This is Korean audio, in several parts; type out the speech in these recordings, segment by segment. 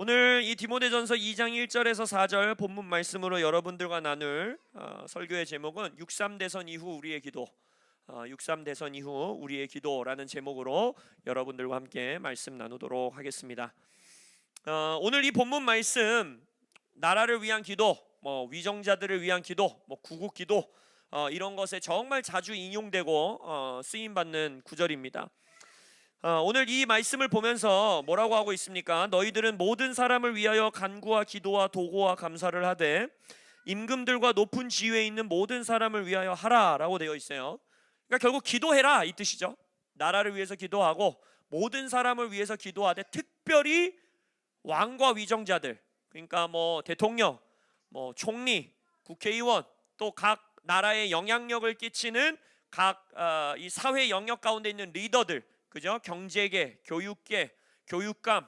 오늘 이 디모데전서 2장 1절에서 4절 본문 말씀으로 여러분들과 나눌 설교의 제목은 63 대선 이후 우리의 기도, 63 대선 이후 우리의 기도라는 제목으로 여러분들과 함께 말씀 나누도록 하겠습니다. 오늘 이 본문 말씀, 나라를 위한 기도, 위정자들을 위한 기도, 구국 기도, 이런 것에 정말 자주 인용되고 쓰임 받는 구절입니다. 오늘 이 말씀을 보면서 뭐라고 하고 있습니까? 너희들은 모든 사람을 위하여 간구와 기도와 도고와 감사를 하되 임금들과 높은 지위에 있는 모든 사람을 위하여 하라 라고 되어 있어요. 그러니까 결국 기도해라 이 뜻이죠. 나라를 위해서 기도하고 모든 사람을 위해서 기도하되 특별히 왕과 위정자들, 그러니까 대통령, 총리, 국회의원, 또 각 나라에 영향력을 끼치는 각 이 사회 영역 가운데 있는 리더들, 그죠? 경제계, 교육계, 교육감,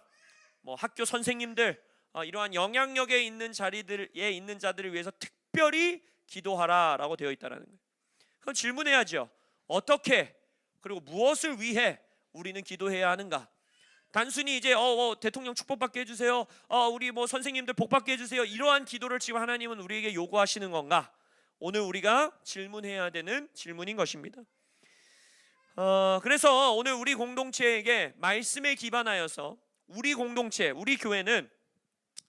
학교 선생님들, 이러한 영향력에 있는 자리들에 있는 자들을 위해서 특별히 기도하라라고 되어 있다라는 거예요. 그럼 질문해야죠. 어떻게, 그리고 무엇을 위해 우리는 기도해야 하는가? 단순히 이제 대통령 축복받게 해주세요, 우리 선생님들 복받게 해주세요, 이러한 기도를 지금 하나님은 우리에게 요구하시는 건가? 오늘 우리가 질문해야 되는 질문인 것입니다. 그래서 오늘 우리 공동체에게 말씀에 기반하여서 우리 공동체, 우리 교회는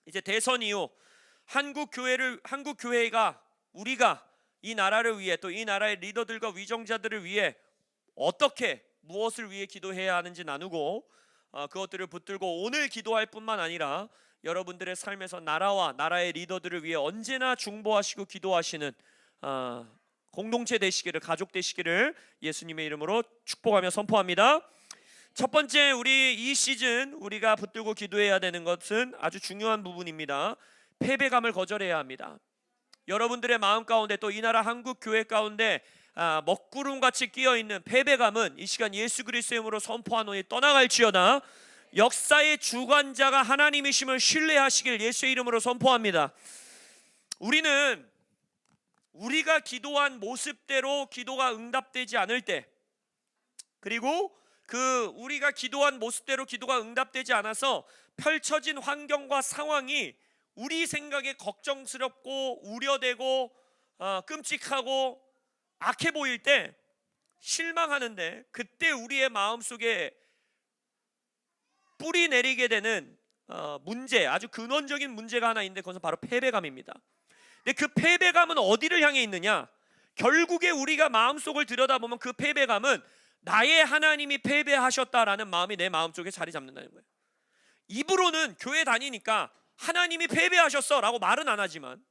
이제 대선 이후 한국 교회가 우리가 이 나라를 위해, 또 이 나라의 리더들과 위정자들을 위해 어떻게, 무엇을 위해 기도해야 하는지 나누고, 그것들을 붙들고 오늘 기도할 뿐만 아니라 여러분들의 삶에서 나라와 나라의 리더들을 위해 언제나 중보하시고 기도하시는 공동체 되시기를, 가족 되시기를 예수님의 이름으로 축복하며 선포합니다. 첫 번째, 우리 이 시즌 우리가 붙들고 기도해야 되는 것은 아주 중요한 부분입니다. 패배감을 거절해야 합니다. 여러분들의 마음 가운데, 또 이 나라 한국 교회 가운데 먹구름같이 끼어있는 패배감은 이 시간 예수 그리스도의 이름으로 선포하노니 떠나갈지어다. 역사의 주관자가 하나님이심을 신뢰하시길 예수의 이름으로 선포합니다. 우리가 기도한 모습대로 기도가 응답되지 않을 때, 그리고 우리가 기도한 모습대로 기도가 응답되지 않아서 펼쳐진 환경과 상황이 우리 생각에 걱정스럽고 우려되고 끔찍하고 악해 보일 때 실망하는데, 그때 우리의 마음속에 뿌리 내리게 되는 문제, 아주 근원적인 문제가 하나 있는데 그것은 바로 패배감입니다. 근데 그 패배감은 어디를 향해 있느냐? 결국에 우리가 마음속을 들여다보면 그 패배감은 나의 하나님이 패배하셨다라는 마음이 내 마음속에 자리 잡는다는 거예요. 입으로는 교회 다니니까 하나님이 패배하셨어 라고 말은 안 하지만,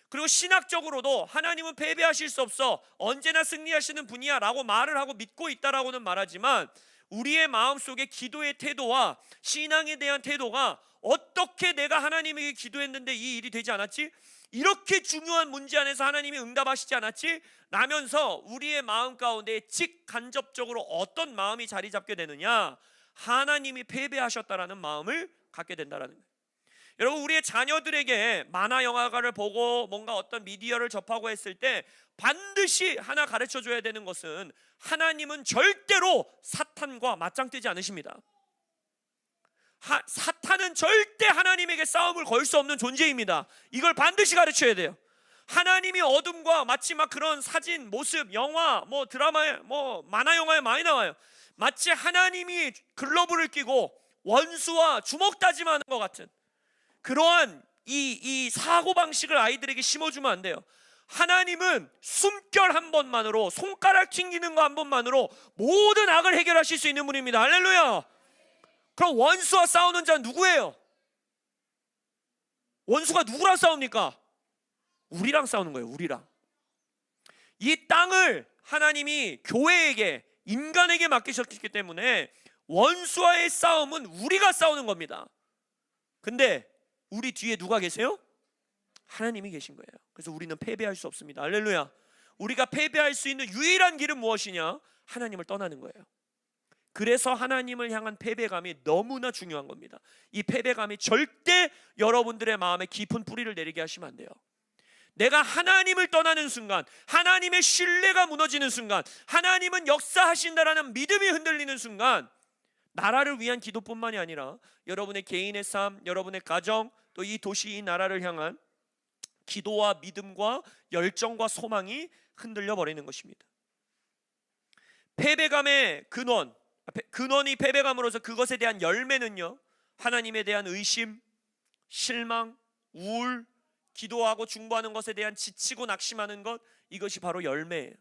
그리고 신학적으로도 하나님은 패배하실 수 없어, 언제나 승리하시는 분이야 라고 말을 하고 믿고 있다라고는 말하지만, 우리의 마음속에 기도의 태도와 신앙에 대한 태도가 어떻게 내가 하나님에게 기도했는데 이 일이 되지 않았지? 이렇게 중요한 문제 안에서 하나님이 응답하시지 않았지? 라면서 우리의 마음 가운데 직간접적으로 어떤 마음이 자리 잡게 되느냐? 하나님이 패배하셨다라는 마음을 갖게 된다라는 거예요. 여러분, 우리의 자녀들에게 만화 영화를 보고 뭔가 어떤 미디어를 접하고 했을 때 반드시 하나 가르쳐 줘야 되는 것은, 하나님은 절대로 사탄과 맞짱뜨지 않으십니다. 사탄은 절대 하나님에게 싸움을 걸 수 없는 존재입니다. 이걸 반드시 가르쳐야 돼요. 하나님이 어둠과, 마치 그런 사진, 모습, 영화, 드라마에, 만화 영화에 많이 나와요. 마치 하나님이 글러브를 끼고 원수와 주먹 다짐하는 것 같은 그러한 이 사고방식을 아이들에게 심어주면 안 돼요. 하나님은 숨결 한 번만으로, 손가락 튕기는 거 한 번만으로 모든 악을 해결하실 수 있는 분입니다. 할렐루야. 그럼 원수와 싸우는 자는 누구예요? 원수가 누구랑 싸웁니까? 우리랑 싸우는 거예요. 우리랑. 이 땅을 하나님이 교회에게, 인간에게 맡기셨기 때문에 원수와의 싸움은 우리가 싸우는 겁니다. 근데 우리 뒤에 누가 계세요? 하나님이 계신 거예요. 그래서 우리는 패배할 수 없습니다. 할렐루야. 우리가 패배할 수 있는 유일한 길은 무엇이냐? 하나님을 떠나는 거예요. 그래서 하나님을 향한 패배감이 너무나 중요한 겁니다. 이 패배감이 절대 여러분들의 마음에 깊은 뿌리를 내리게 하시면 안 돼요. 내가 하나님을 떠나는 순간, 하나님의 신뢰가 무너지는 순간, 하나님은 역사하신다라는 믿음이 흔들리는 순간, 나라를 위한 기도뿐만이 아니라 여러분의 개인의 삶, 여러분의 가정, 또 이 도시, 이 나라를 향한 기도와 믿음과 열정과 소망이 흔들려 버리는 것입니다. 패배감의 근원이 패배감으로서 그것에 대한 열매는요, 하나님에 대한 의심, 실망, 우울, 기도하고 중보하는 것에 대한 지치고 낙심하는 것, 이것이 바로 열매예요.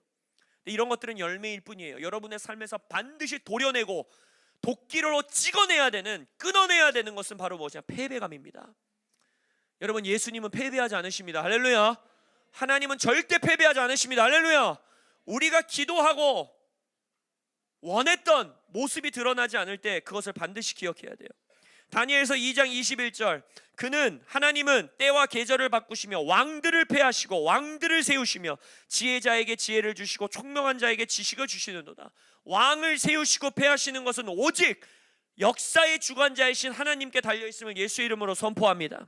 이런 것들은 열매일 뿐이에요. 여러분의 삶에서 반드시 도려내고 도끼로 찍어내야 되는, 끊어내야 되는 것은 바로 무엇이냐? 패배감입니다. 여러분, 예수님은 패배하지 않으십니다. 할렐루야. 하나님은 절대 패배하지 않으십니다. 할렐루야. 우리가 기도하고 원했던 모습이 드러나지 않을 때 그것을 반드시 기억해야 돼요. 다니엘서 2장 21절, 하나님은 때와 계절을 바꾸시며 왕들을 패하시고 왕들을 세우시며 지혜자에게 지혜를 주시고 총명한 자에게 지식을 주시는도다. 왕을 세우시고 패하시는 것은 오직 역사의 주관자이신 하나님께 달려있음을 예수 이름으로 선포합니다.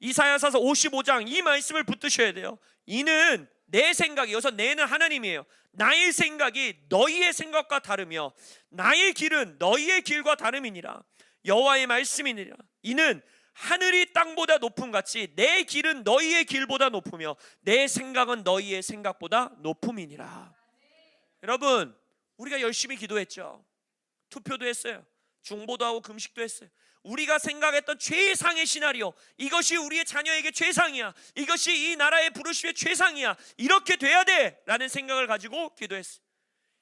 이사야서 55장 이 말씀을 붙드셔야 돼요. 이는 내 생각이, 여기서 내는 하나님이에요. 나의 생각이 너희의 생각과 다르며 나의 길은 너희의 길과 다름이니라. 여호와의 말씀이니라. 이는 하늘이 땅보다 높음 같이 내 길은 너희의 길보다 높으며 내 생각은 너희의 생각보다 높음이니라. 여러분, 우리가 열심히 기도했죠. 투표도 했어요. 중보도 하고 금식도 했어요. 우리가 생각했던 최상의 시나리오, 이것이 우리의 자녀에게 최상이야, 이것이 이 나라의 부르심의 최상이야, 이렇게 돼야 돼 라는 생각을 가지고 기도했어요.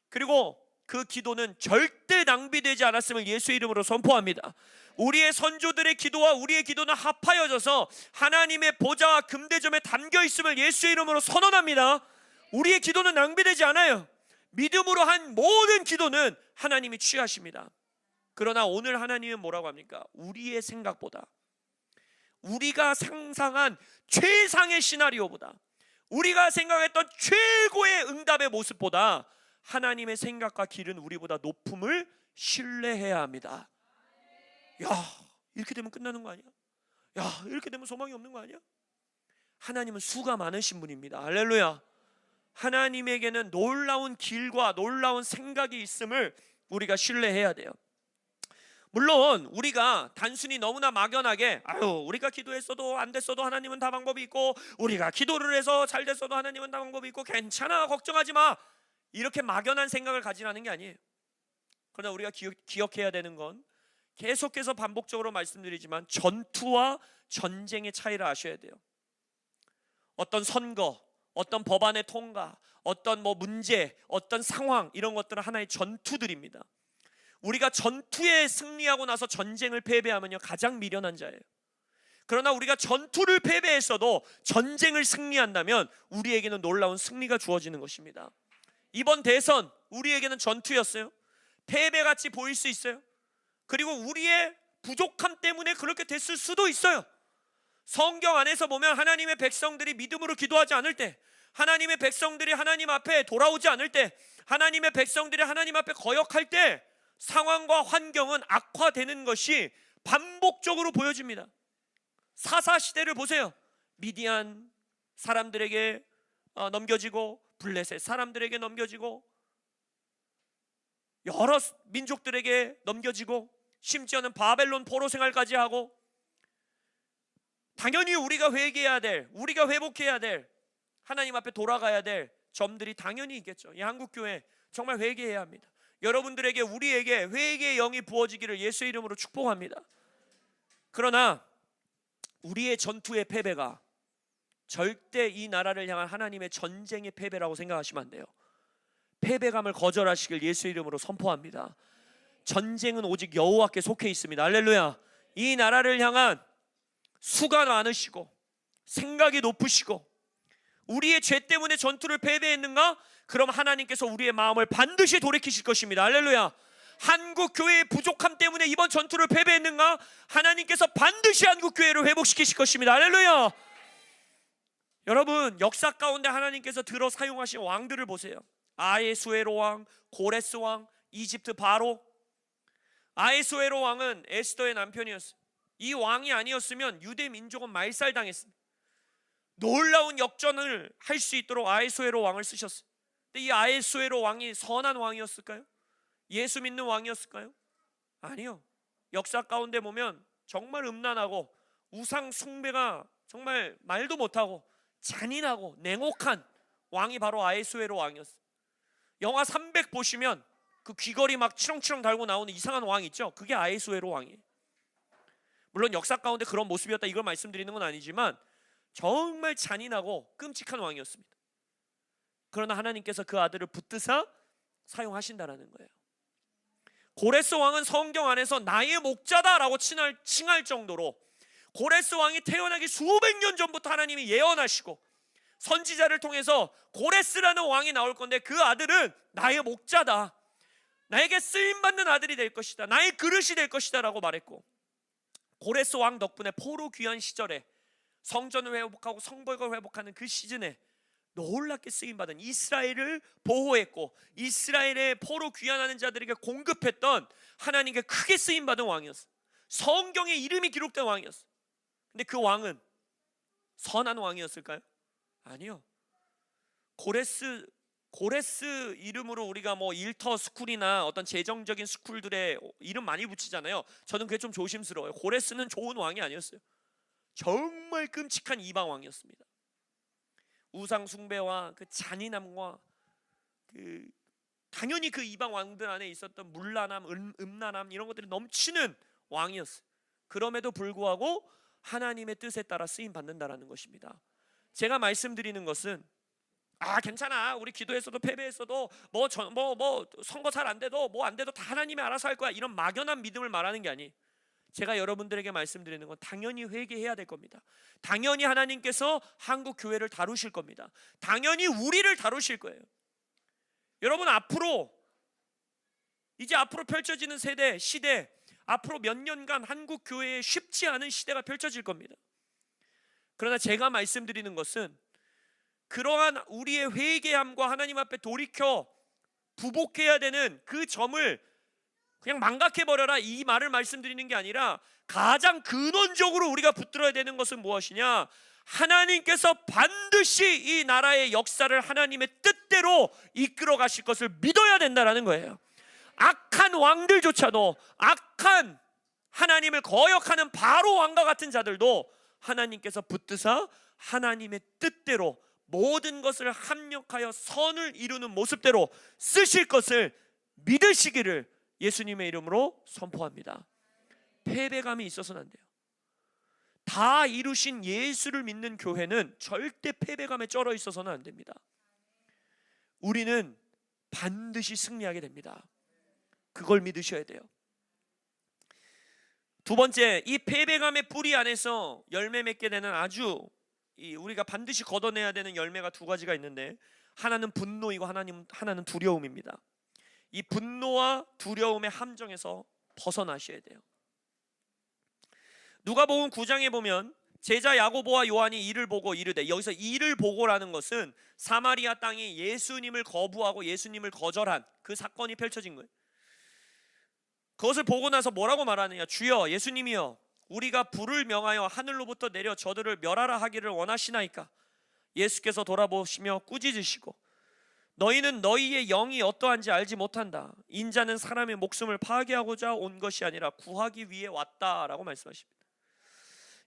그리고 그 기도는 절대 낭비되지 않았음을 예수 이름으로 선포합니다. 우리의 선조들의 기도와 우리의 기도는 합하여져서 하나님의 보좌와 금대접에 담겨 있음을 예수 이름으로 선언합니다. 우리의 기도는 낭비되지 않아요. 믿음으로 한 모든 기도는 하나님이 취하십니다. 그러나 오늘 하나님은 뭐라고 합니까? 우리의 생각보다, 우리가 상상한 최상의 시나리오보다, 우리가 생각했던 최고의 응답의 모습보다 하나님의 생각과 길은 우리보다 높음을 신뢰해야 합니다. 야, 이렇게 되면 끝나는 거 아니야? 야, 이렇게 되면 소망이 없는 거 아니야? 하나님은 수가 많으신 분입니다. 할렐루야. 하나님에게는 놀라운 길과 놀라운 생각이 있음을 우리가 신뢰해야 돼요. 물론 우리가 단순히 너무나 막연하게 우리가 기도했어도 안 됐어도 하나님은 다 방법이 있고, 우리가 기도를 해서 잘 됐어도 하나님은 다 방법이 있고, 괜찮아 걱정하지 마, 이렇게 막연한 생각을 가지라는 게 아니에요. 그러나 우리가 기억해야 되는 건, 계속해서 반복적으로 말씀드리지만 전투와 전쟁의 차이를 아셔야 돼요. 어떤 선거, 어떤 법안의 통과, 어떤 문제, 어떤 상황, 이런 것들은 하나의 전투들입니다. 우리가 전투에 승리하고 나서 전쟁을 패배하면요, 가장 미련한 자예요. 그러나 우리가 전투를 패배했어도 전쟁을 승리한다면 우리에게는 놀라운 승리가 주어지는 것입니다. 이번 대선 우리에게는 전투였어요. 패배같이 보일 수 있어요. 그리고 우리의 부족함 때문에 그렇게 됐을 수도 있어요. 성경 안에서 보면 하나님의 백성들이 믿음으로 기도하지 않을 때, 하나님의 백성들이 하나님 앞에 돌아오지 않을 때, 하나님의 백성들이 하나님 앞에 거역할 때 상황과 환경은 악화되는 것이 반복적으로 보여집니다. 사사시대를 보세요. 미디안 사람들에게 넘겨지고, 블레셋 사람들에게 넘겨지고, 여러 민족들에게 넘겨지고, 심지어는 바벨론 포로 생활까지 하고, 당연히 우리가 회개해야 될, 우리가 회복해야 될, 하나님 앞에 돌아가야 될 점들이 당연히 있겠죠. 이 한국교회 정말 회개해야 합니다. 여러분들에게, 우리에게 회개의 영이 부어지기를 예수의 이름으로 축복합니다. 그러나 우리의 전투의 패배가 절대 이 나라를 향한 하나님의 전쟁의 패배라고 생각하시면 안 돼요. 패배감을 거절하시길 예수의 이름으로 선포합니다. 전쟁은 오직 여호와께 속해 있습니다. 할렐루야. 이 나라를 향한 수가 많으시고 생각이 높으시고, 우리의 죄 때문에 전투를 패배했는가? 그럼 하나님께서 우리의 마음을 반드시 돌이키실 것입니다. 할렐루야. 한국 교회의 부족함 때문에 이번 전투를 패배했는가? 하나님께서 반드시 한국 교회를 회복시키실 것입니다. 할렐루야. 여러분, 역사 가운데 하나님께서 들어 사용하신 왕들을 보세요. 아하수에로 왕, 고레스 왕, 이집트 바로. 아하수에로 왕은 에스더의 남편이었어요. 이 왕이 아니었으면 유대 민족은 말살당했습니다. 놀라운 역전을 할 수 있도록 아하수에로 왕을 쓰셨어요. 근데 이 아하수에로 왕이 선한 왕이었을까요? 예수 믿는 왕이었을까요? 아니요. 역사 가운데 보면 정말 음란하고 우상 숭배가 정말 말도 못하고 잔인하고 냉혹한 왕이 바로 아하수에로 왕이었어요. 영화 300 보시면 그 귀걸이 막 치렁치렁 달고 나오는 이상한 왕 있죠? 그게 아하수에로 왕이에요. 물론 역사 가운데 그런 모습이었다 이걸 말씀드리는 건 아니지만 정말 잔인하고 끔찍한 왕이었습니다. 그러나 하나님께서 그 아들을 붙드사 사용하신다라는 거예요. 고레스 왕은 성경 안에서 나의 목자다라고 칭할 정도로 고레스 왕이 태어나기 수백 년 전부터 하나님이 예언하시고 선지자를 통해서 고레스라는 왕이 나올 건데 그 아들은 나의 목자다, 나에게 쓰임받는 아들이 될 것이다, 나의 그릇이 될 것이다 라고 말했고, 고레스 왕 덕분에 포로 귀환 시절에 성전을 회복하고 성벽을 회복하는 그 시즌에 놀랍게 쓰임받은 이스라엘을 보호했고 이스라엘의 포로 귀환하는 자들에게 공급했던 하나님께 크게 쓰임받은 왕이었어. 성경에 이름이 기록된 왕이었어. 근데 그 왕은 선한 왕이었을까요? 아니요. 고레스 이름으로 우리가 뭐 일터 스쿨이나 어떤 재정적인 스쿨들의 이름 많이 붙이잖아요. 저는 그게 좀 조심스러워요. 고레스는 좋은 왕이 아니었어요. 정말 끔찍한 이방 왕이었습니다. 우상 숭배와 그 잔인함과 당연히 그 이방 왕들 안에 있었던 문란함, 음란함 이런 것들이 넘치는 왕이었어요. 그럼에도 불구하고 하나님의 뜻에 따라 쓰임 받는다라는 것입니다. 제가 말씀드리는 것은 괜찮아, 우리 기도했어도 패배했어도 뭐 선거 잘 안 돼도 뭐 안 돼도 다 하나님이 알아서 할 거야, 이런 막연한 믿음을 말하는 게 아니에요. 제가 여러분들에게 말씀드리는 건 당연히 회개해야 될 겁니다. 당연히 하나님께서 한국 교회를 다루실 겁니다. 당연히 우리를 다루실 거예요. 여러분, 이제 앞으로 펼쳐지는 시대, 앞으로 몇 년간 한국 교회에 쉽지 않은 시대가 펼쳐질 겁니다. 그러나 제가 말씀드리는 것은 그러한 우리의 회개함과 하나님 앞에 돌이켜 부복해야 되는 그 점을 그냥 망각해버려라 이 말을 말씀드리는 게 아니라 가장 근원적으로 우리가 붙들어야 되는 것은 무엇이냐? 하나님께서 반드시 이 나라의 역사를 하나님의 뜻대로 이끌어 가실 것을 믿어야 된다는 거예요. 악한 왕들조차도, 악한 하나님을 거역하는 바로 왕과 같은 자들도 하나님께서 붙드사 하나님의 뜻대로 모든 것을 합력하여 선을 이루는 모습대로 쓰실 것을 믿으시기를 예수님의 이름으로 선포합니다. 패배감이 있어서는 안 돼요. 다 이루신 예수를 믿는 교회는 절대 패배감에 쩔어 있어서는 안 됩니다. 우리는 반드시 승리하게 됩니다. 그걸 믿으셔야 돼요. 두 번째, 이 패배감의 뿌리 안에서 열매 맺게 되는 우리가 반드시 걷어내야 되는 열매가 두 가지가 있는데, 하나는 분노이고 하나는 두려움입니다. 이 분노와 두려움의 함정에서 벗어나셔야 돼요. 누가복음 9장에 보면 제자 야고보와 요한이 이를 보고 이르되, 여기서 이를 보고라는 것은 사마리아 땅이 예수님을 거부하고 예수님을 거절한 그 사건이 펼쳐진 거예요. 그것을 보고 나서 뭐라고 말하느냐? 주여, 예수님이여, 우리가 불을 명하여 하늘로부터 내려 저들을 멸하라 하기를 원하시나이까? 예수께서 돌아보시며 꾸짖으시고, 너희는 너희의 영이 어떠한지 알지 못한다. 인자는 사람의 목숨을 파괴하고자 온 것이 아니라 구하기 위해 왔다라고 말씀하십니다.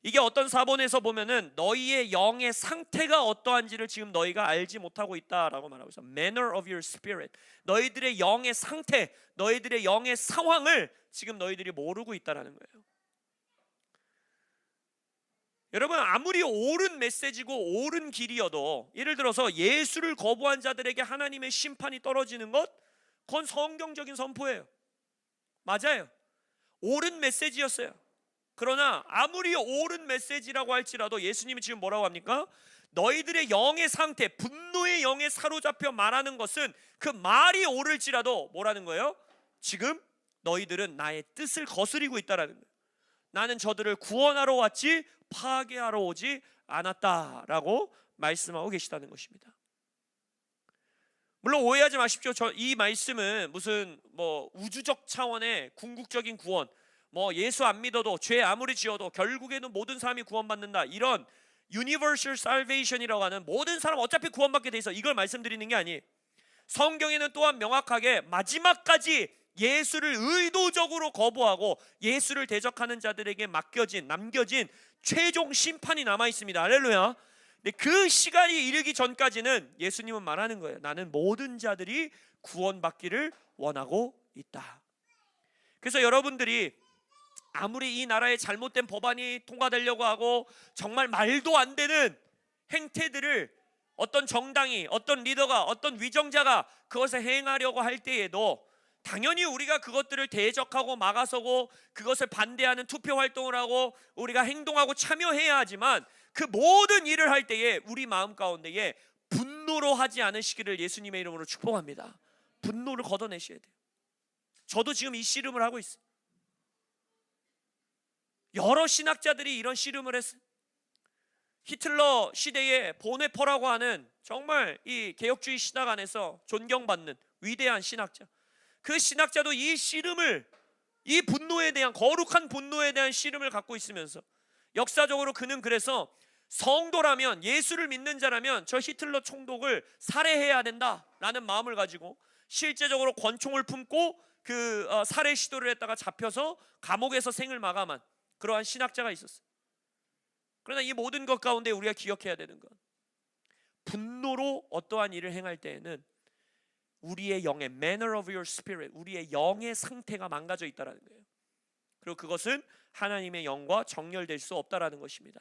이게 어떤 사본에서 보면은 너희의 영의 상태가 어떠한지를 지금 너희가 알지 못하고 있다라고 말하고 있어요. Manner of your spirit. 너희들의 영의 상태, 너희들의 영의 상황을 지금 너희들이 모르고 있다라는 거예요. 여러분, 아무리 옳은 메시지고 옳은 길이어도, 예를 들어서 예수를 거부한 자들에게 하나님의 심판이 떨어지는 것, 그건 성경적인 선포예요. 맞아요. 옳은 메시지였어요. 그러나 아무리 옳은 메시지라고 할지라도 예수님이 지금 뭐라고 합니까? 너희들의 영의 상태, 분노의 영에 사로잡혀 말하는 것은 그 말이 옳을지라도 뭐라는 거예요? 지금 너희들은 나의 뜻을 거스리고 있다라는 거예요. 나는 저들을 구원하러 왔지 파괴하러 오지 않았다라고 말씀하고 계시다는 것입니다. 물론 오해하지 마십시오. 이 말씀은 무슨 우주적 차원의 궁극적인 구원, 예수 안 믿어도 죄 아무리 지어도 결국에는 모든 사람이 구원받는다, 이런 universal salvation이라고 하는 모든 사람 어차피 구원받게 돼 있어, 이걸 말씀드리는 게 아니에요. 성경에는 또한 명확하게 마지막까지 예수를 의도적으로 거부하고 예수를 대적하는 자들에게 남겨진 최종 심판이 남아 있습니다. 할렐루야. 근데 그 시간이 이르기 전까지는 예수님은 말하는 거예요. 나는 모든 자들이 구원받기를 원하고 있다. 그래서 여러분들이 아무리 이 나라의 잘못된 법안이 통과되려고 하고 정말 말도 안 되는 행태들을 어떤 정당이, 어떤 리더가, 어떤 위정자가 그것을 행하려고 할 때에도 당연히 우리가 그것들을 대적하고 막아서고 그것을 반대하는 투표 활동을 하고 우리가 행동하고 참여해야 하지만 그 모든 일을 할 때에 우리 마음 가운데에 분노로 하지 않으시기를 예수님의 이름으로 축복합니다. 분노를 걷어내셔야 돼요. 저도 지금 이 씨름을 하고 있어요. 여러 신학자들이 이런 씨름을 했어요. 히틀러 시대에 보네퍼라고 하는 정말 이 개혁주의 신학 안에서 존경받는 위대한 신학자, 그 신학자도 이 씨름을, 이 분노에 대한, 거룩한 분노에 대한 씨름을 갖고 있으면서 역사적으로 그는 그래서 성도라면, 예수를 믿는 자라면 저 히틀러 총독을 살해해야 된다라는 마음을 가지고 실제적으로 권총을 품고 그 살해 시도를 했다가 잡혀서 감옥에서 생을 마감한 그러한 신학자가 있었어요. 그러나 이 모든 것 가운데 우리가 기억해야 되는 것, 분노로 어떠한 일을 행할 때에는 우리의 영의 manner of your spirit, 우리의 영의 상태가 망가져 있다는 거예요. 그리고 그것은 하나님의 영과 정렬될 수 없다라는 것입니다.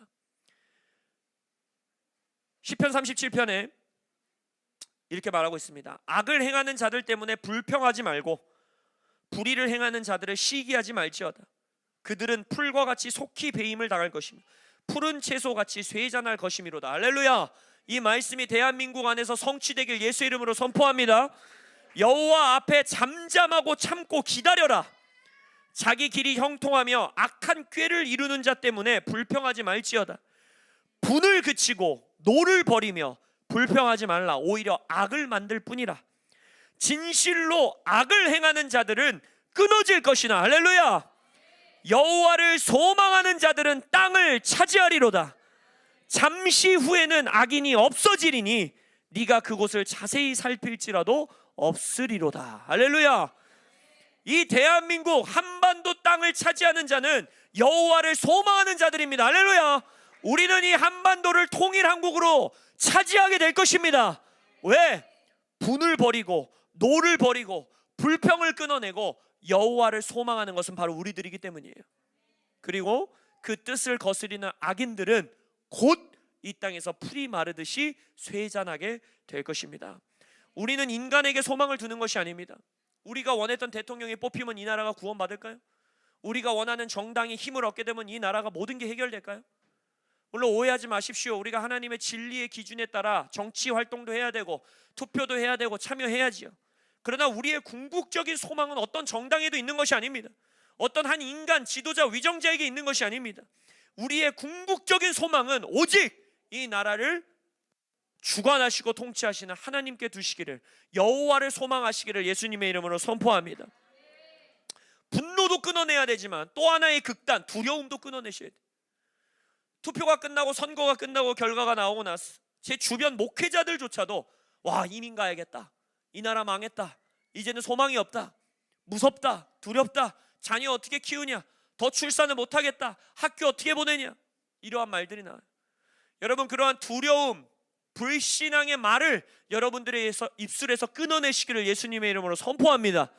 시편 37편에 이렇게 말하고 있습니다. 악을 행하는 자들 때문에 불평하지 말고 불의를 행하는 자들을 시기하지 말지어다. 그들은 풀과 같이 속히 배임을 당할 것이며 푸른 채소같이 쇠잔할 것이미로다. 할렐루야. 이 말씀이 대한민국 안에서 성취되길 예수 이름으로 선포합니다. 여호와 앞에 잠잠하고 참고 기다려라. 자기 길이 형통하며 악한 꾀를 이루는 자 때문에 불평하지 말지어다. 분을 그치고 노를 버리며 불평하지 말라. 오히려 악을 만들 뿐이라. 진실로 악을 행하는 자들은 끊어질 것이나, 할렐루야, 여호와를 소망하는 자들은 땅을 차지하리로다. 잠시 후에는 악인이 없어지리니 네가 그곳을 자세히 살필지라도 없으리로다. 할렐루야. 이 대한민국 한반도 땅을 차지하는 자는 여호와를 소망하는 자들입니다. 할렐루야. 우리는 이 한반도를 통일한국으로 차지하게 될 것입니다. 왜? 분을 버리고 노를 버리고 불평을 끊어내고 여호와를 소망하는 것은 바로 우리들이기 때문이에요. 그리고 그 뜻을 거스리는 악인들은 곧 이 땅에서 풀이 마르듯이 쇠잔하게 될 것입니다. 우리는 인간에게 소망을 두는 것이 아닙니다. 우리가 원했던 대통령이 뽑히면 이 나라가 구원받을까요? 우리가 원하는 정당이 힘을 얻게 되면 이 나라가 모든 게 해결될까요? 물론 오해하지 마십시오. 우리가 하나님의 진리의 기준에 따라 정치 활동도 해야 되고 투표도 해야 되고 참여해야지요. 그러나 우리의 궁극적인 소망은 어떤 정당에도 있는 것이 아닙니다. 어떤 한 인간 지도자 위정자에게 있는 것이 아닙니다. 우리의 궁극적인 소망은 오직 이 나라를 주관하시고 통치하시는 하나님께 두시기를, 여호와를 소망하시기를 예수님의 이름으로 선포합니다. 분노도 끊어내야 되지만 또 하나의 극단, 두려움도 끊어내셔야 돼요. 투표가 끝나고 선거가 끝나고 결과가 나오고 나서 제 주변 목회자들조차도 와, 이민 가야겠다, 이 나라 망했다, 이제는 소망이 없다, 무섭다, 두렵다, 자녀 어떻게 키우냐, 더 출산을 못하겠다, 학교 어떻게 보내냐, 이러한 말들이 나와요. 여러분, 그러한 두려움, 불신앙의 말을 여러분들의 입술에서 끊어내시기를 예수님의 이름으로 선포합니다.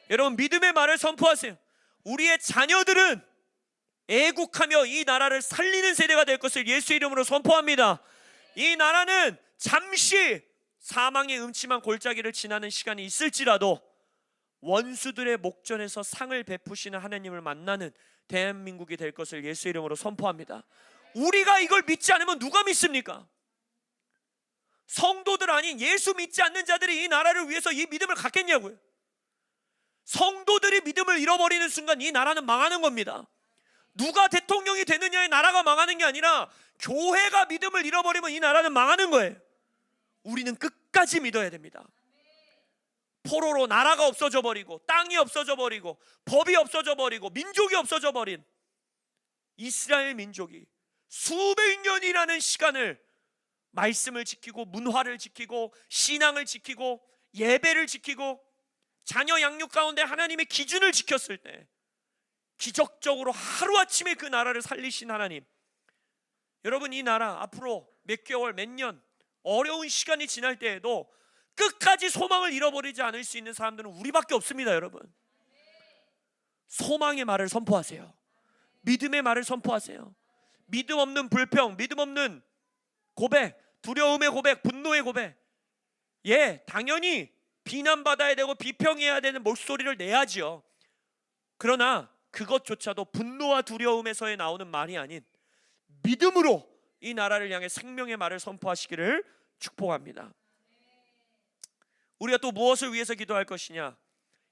여러분, 믿음의 말을 선포하세요. 우리의 자녀들은 애국하며 이 나라를 살리는 세대가 될 것을 예수 이름으로 선포합니다. 이 나라는 잠시 사망의 음침한 골짜기를 지나는 시간이 있을지라도 원수들의 목전에서 상을 베푸시는 하나님을 만나는 대한민국이 될 것을 예수 이름으로 선포합니다. 우리가 이걸 믿지 않으면 누가 믿습니까? 성도들 아닌 예수 믿지 않는 자들이 이 나라를 위해서 이 믿음을 갖겠냐고요. 성도들이 믿음을 잃어버리는 순간 이 나라는 망하는 겁니다. 누가 대통령이 되느냐에 나라가 망하는 게 아니라 교회가 믿음을 잃어버리면 이 나라는 망하는 거예요. 우리는 끝까지 믿어야 됩니다. 포로로 나라가 없어져 버리고 땅이 없어져 버리고 법이 없어져 버리고 민족이 없어져 버린 이스라엘 민족이 수백 년이라는 시간을 말씀을 지키고 문화를 지키고 신앙을 지키고 예배를 지키고 자녀 양육 가운데 하나님의 기준을 지켰을 때 기적적으로 하루아침에 그 나라를 살리신 하나님, 여러분 이 나라 앞으로 몇 개월, 몇 년 어려운 시간이 지날 때에도 끝까지 소망을 잃어버리지 않을 수 있는 사람들은 우리밖에 없습니다. 여러분, 소망의 말을 선포하세요. 믿음의 말을 선포하세요. 믿음 없는 불평, 믿음 없는 고백, 두려움의 고백, 분노의 고백, 당연히 비난받아야 되고 비평해야 되는 목소리를 내야지요. 그러나 그것조차도 분노와 두려움에서의 나오는 말이 아닌 믿음으로 이 나라를 향해 생명의 말을 선포하시기를 축복합니다. 우리가 또 무엇을 위해서 기도할 것이냐?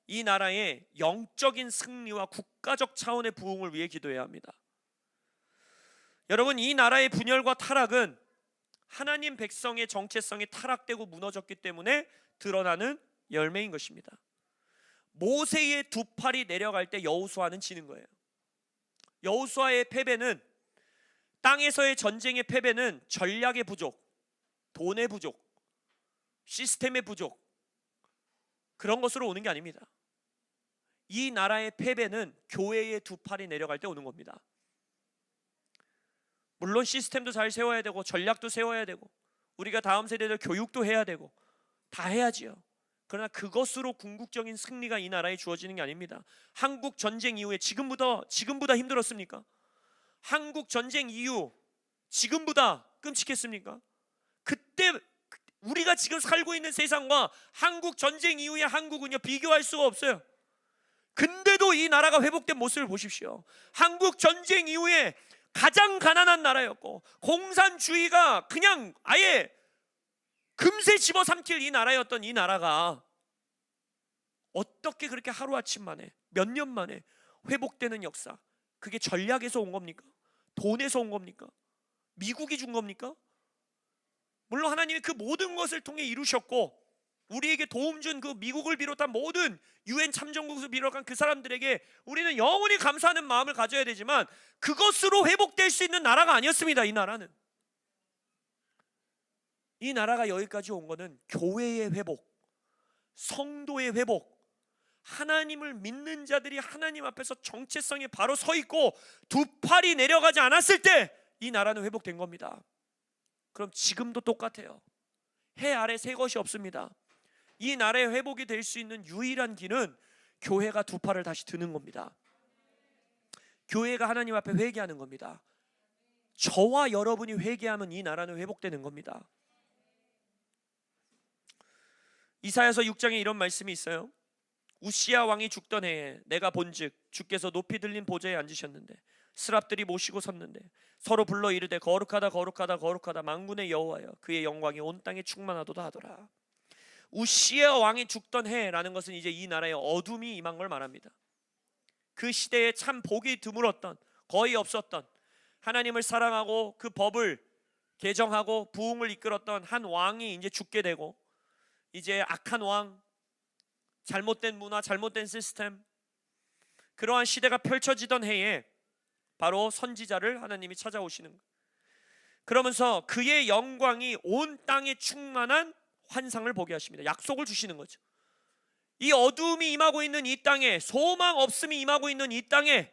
이 나라의 영적인 승리와 국가적 차원의 부흥을 위해 기도해야 합니다. 여러분, 이 나라의 분열과 타락은 하나님 백성의 정체성이 타락되고 무너졌기 때문에 드러나는 열매인 것입니다. 모세의 두 팔이 내려갈 때 여호수아는 지는 거예요. 여호수아의 패배는, 땅에서의 전쟁의 패배는 전략의 부족, 돈의 부족, 시스템의 부족, 그런 것으로 오는 게 아닙니다. 이 나라의 패배는 교회의 두 팔이 내려갈 때 오는 겁니다. 물론 시스템도 잘 세워야 되고 전략도 세워야 되고 우리가 다음 세대들 교육도 해야 되고 다 해야지요. 그러나 그것으로 궁극적인 승리가 이 나라에 주어지는 게 아닙니다. 한국 전쟁 이후에 지금보다 힘들었습니까? 한국 전쟁 이후 지금보다 끔찍했습니까? 그때 우리가 지금 살고 있는 세상과 한국 전쟁 이후의 한국은요, 비교할 수가 없어요. 근데도 이 나라가 회복된 모습을 보십시오. 한국 전쟁 이후에 가장 가난한 나라였고 공산주의가 그냥 아예 금세 집어삼킬 이 나라였던 이 나라가 어떻게 그렇게 하루아침 만에, 몇 년 만에 회복되는 역사, 그게 전략에서 온 겁니까? 돈에서 온 겁니까? 미국이 준 겁니까? 물론 하나님이 그 모든 것을 통해 이루셨고 우리에게 도움 준 그 미국을 비롯한 모든 유엔 참전국을 비롯한 그 사람들에게 우리는 영원히 감사하는 마음을 가져야 되지만 그것으로 회복될 수 있는 나라가 아니었습니다. 이 나라는. 이 나라가 여기까지 온 거는 교회의 회복, 성도의 회복, 하나님을 믿는 자들이 하나님 앞에서 정체성에 바로 서 있고 두 팔이 내려가지 않았을 때 이 나라는 회복된 겁니다. 그럼 지금도 똑같아요. 해 아래 새 것이 없습니다. 이 나라의 회복이 될 수 있는 유일한 길은 교회가 두 팔을 다시 드는 겁니다. 교회가 하나님 앞에 회개하는 겁니다. 저와 여러분이 회개하면 이 나라는 회복되는 겁니다. 이사야서 6장에 이런 말씀이 있어요. 우시야 왕이 죽던 해에 내가 본즉 주께서 높이 들린 보좌에 앉으셨는데 스랍들이 모시고 섰는데 서로 불러 이르되 거룩하다 거룩하다 거룩하다 만군의 여호와여 그의 영광이 온 땅에 충만하도다 하더라. 우시야 왕이 죽던 해라는 것은 이제 이 나라에 어둠이 임한 걸 말합니다. 그 시대에 참 복이 드물었던, 거의 없었던, 하나님을 사랑하고 그 법을 개정하고 부흥을 이끌었던 한 왕이 이제 죽게 되고, 이제 악한 왕, 잘못된 문화, 잘못된 시스템, 그러한 시대가 펼쳐지던 해에 바로 선지자를 하나님이 찾아오시는 거예요. 그러면서 그의 영광이 온 땅에 충만한 환상을 보게 하십니다. 약속을 주시는 거죠. 이 어두움이 임하고 있는 이 땅에, 소망 없음이 임하고 있는 이 땅에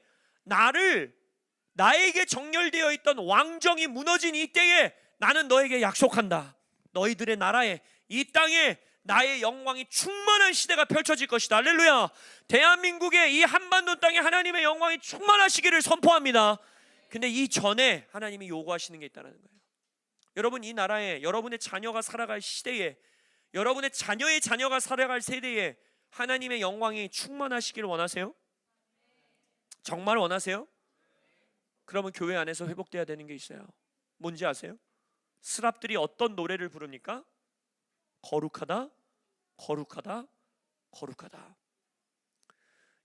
나에게 정렬되어 있던 왕정이 무너진 이 때에 나는 너에게 약속한다. 너희들의 나라에, 이 땅에 나의 영광이 충만한 시대가 펼쳐질 것이다. 할렐루야. 대한민국의 이 한반도 땅에 하나님의 영광이 충만하시기를 선포합니다. 근데 이 전에 하나님이 요구하시는 게 있다는 거예요. 여러분, 이 나라에 여러분의 자녀가 살아갈 시대에, 여러분의 자녀의 자녀가 살아갈 세대에 하나님의 영광이 충만하시기를 원하세요? 정말 원하세요? 그러면 교회 안에서 회복돼야 되는 게 있어요. 뭔지 아세요? 스랍들이 어떤 노래를 부릅니까? 거룩하다, 거룩하다, 거룩하다.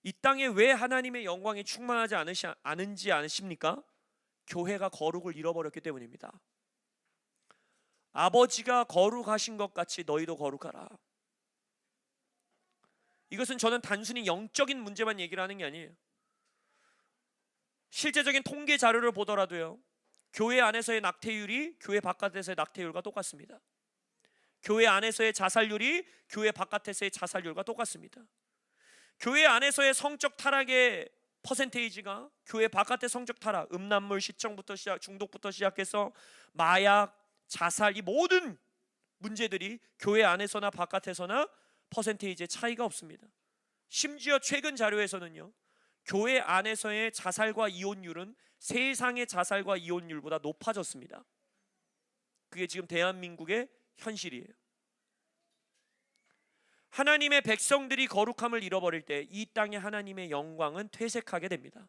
이 땅에 왜 하나님의 영광이 충만하지 않은지 아십니까? 교회가 거룩을 잃어버렸기 때문입니다. 아버지가 거룩하신 것 같이 너희도 거룩하라. 이것은 저는 단순히 영적인 문제만 얘기를 하는 게 아니에요. 실제적인 통계 자료를 보더라도요, 교회 안에서의 낙태율이 교회 바깥에서의 낙태율과 똑같습니다. 교회 안에서의 자살률이 교회 바깥에서의 자살률과 똑같습니다. 교회 안에서의 성적 타락의 퍼센테이지가 교회 바깥의 성적 타락, 음란물 시청부터 중독부터 시작해서 마약, 자살, 이 모든 문제들이 교회 안에서나 바깥에서나 퍼센테이지의 차이가 없습니다. 심지어 최근 자료에서는요, 교회 안에서의 자살과 이혼율은 세상의 자살과 이혼율보다 높아졌습니다. 그게 지금 대한민국의 현실이에요. 하나님의 백성들이 거룩함을 잃어버릴 때 이 땅에 하나님의 영광은 퇴색하게 됩니다.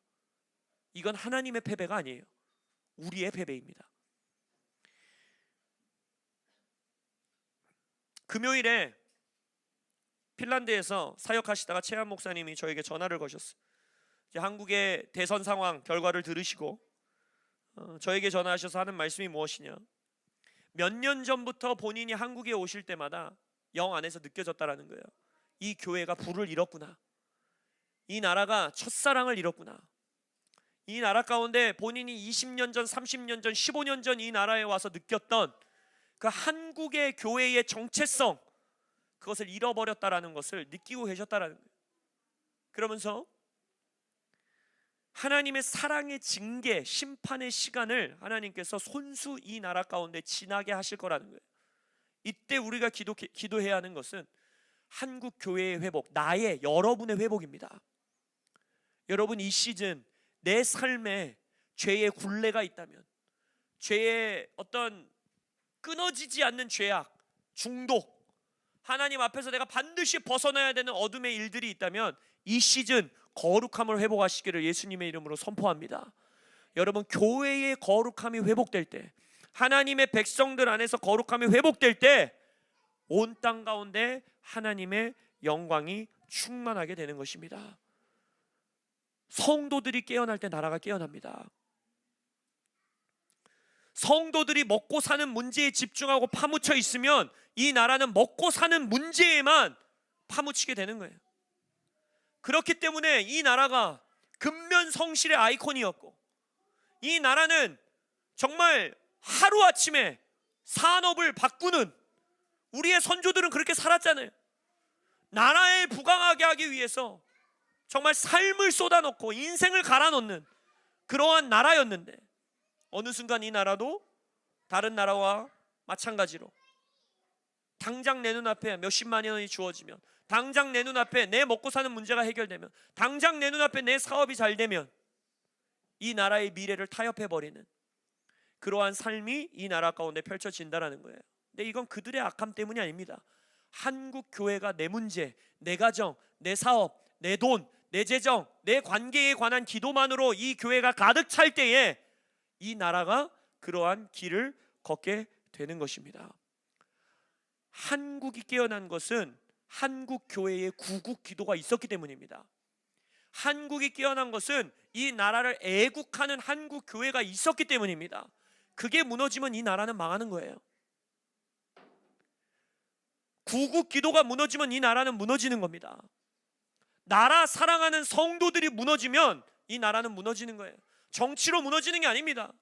이건 하나님의 패배가 아니에요. 우리의 패배입니다. 금요일에 핀란드에서 사역하시다가 최한 목사님이 저에게 전화를 거셨어요. 이제 한국의 대선 상황 결과를 들으시고 저에게 전화하셔서 하는 말씀이 무엇이냐, 몇 년 전부터 본인이 한국에 오실 때마다 영 안에서 느껴졌다라는 거예요. 이 교회가 불을 잃었구나. 이 나라가 첫사랑을 잃었구나. 이 나라 가운데 본인이 20년 전, 30년 전, 15년 전 이 나라에 와서 느꼈던 그 한국의 교회의 정체성, 그것을 잃어버렸다라는 것을 느끼고 계셨다라는 거예요. 그러면서 하나님의 사랑의 징계, 심판의 시간을 하나님께서 손수 이 나라 가운데 지나게 하실 거라는 거예요. 이때 우리가 기도해야 하는 것은 한국 교회의 회복, 나의, 여러분의 회복입니다. 여러분, 이 시즌 내 삶에 죄의 굴레가 있다면, 죄의 어떤 끊어지지 않는 죄악, 중독, 하나님 앞에서 내가 반드시 벗어나야 되는 어둠의 일들이 있다면 이 시즌 거룩함을 회복하시기를 예수님의 이름으로 선포합니다. 여러분, 교회의 거룩함이 회복될 때, 하나님의 백성들 안에서 거룩함이 회복될 때 온 땅 가운데 하나님의 영광이 충만하게 되는 것입니다. 성도들이 깨어날 때 나라가 깨어납니다. 성도들이 먹고 사는 문제에 집중하고 파묻혀 있으면 이 나라는 먹고 사는 문제에만 파묻히게 되는 거예요. 그렇기 때문에 이 나라가 근면성실의 아이콘이었고, 이 나라는 정말 하루아침에 산업을 바꾸는, 우리의 선조들은 그렇게 살았잖아요. 나라에 부강하게 하기 위해서 정말 삶을 쏟아놓고 인생을 갈아넣는 그러한 나라였는데, 어느 순간 이 나라도 다른 나라와 마찬가지로 당장 내 눈앞에 몇십만 원이 주어지면, 당장 내 눈앞에 내 먹고 사는 문제가 해결되면, 당장 내 눈앞에 내 사업이 잘 되면 이 나라의 미래를 타협해버리는 그러한 삶이 이 나라 가운데 펼쳐진다는 거예요. 근데 이건 그들의 악함 때문이 아닙니다. 한국 교회가 내 문제, 내 가정, 내 사업, 내 돈, 내 재정, 내 관계에 관한 기도만으로 이 교회가 가득 찰 때에 이 나라가 그러한 길을 걷게 되는 것입니다. 한국이 깨어난 것은 한국 교회의 구국 기도가 있었기 때문입니다. 한국이 깨어난 것은 이 나라를 애국하는 한국 교회가 있었기 때문입니다. 그게 무너지면 이 나라는 망하는 거예요. 구국 기도가 무너지면 이 나라는 무너지는 겁니다. 나라 사랑하는 성도들이 무너지면 이 나라는 무너지는 거예요. 정치로 무너지는 게 아닙니다.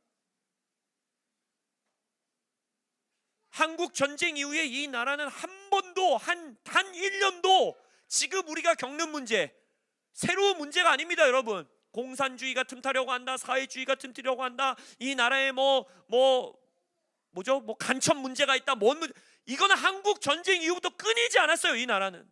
한국 전쟁 이후에 이 나라는 한 번도 단 1년도 지금 우리가 겪는 문제, 새로운 문제가 아닙니다. 여러분, 공산주의가 틈타려고 한다, 사회주의가 틈타려고 한다, 이 나라에 간첩 문제가 있다, 이거는 한국 전쟁 이후부터 끊이지 않았어요. 이 나라는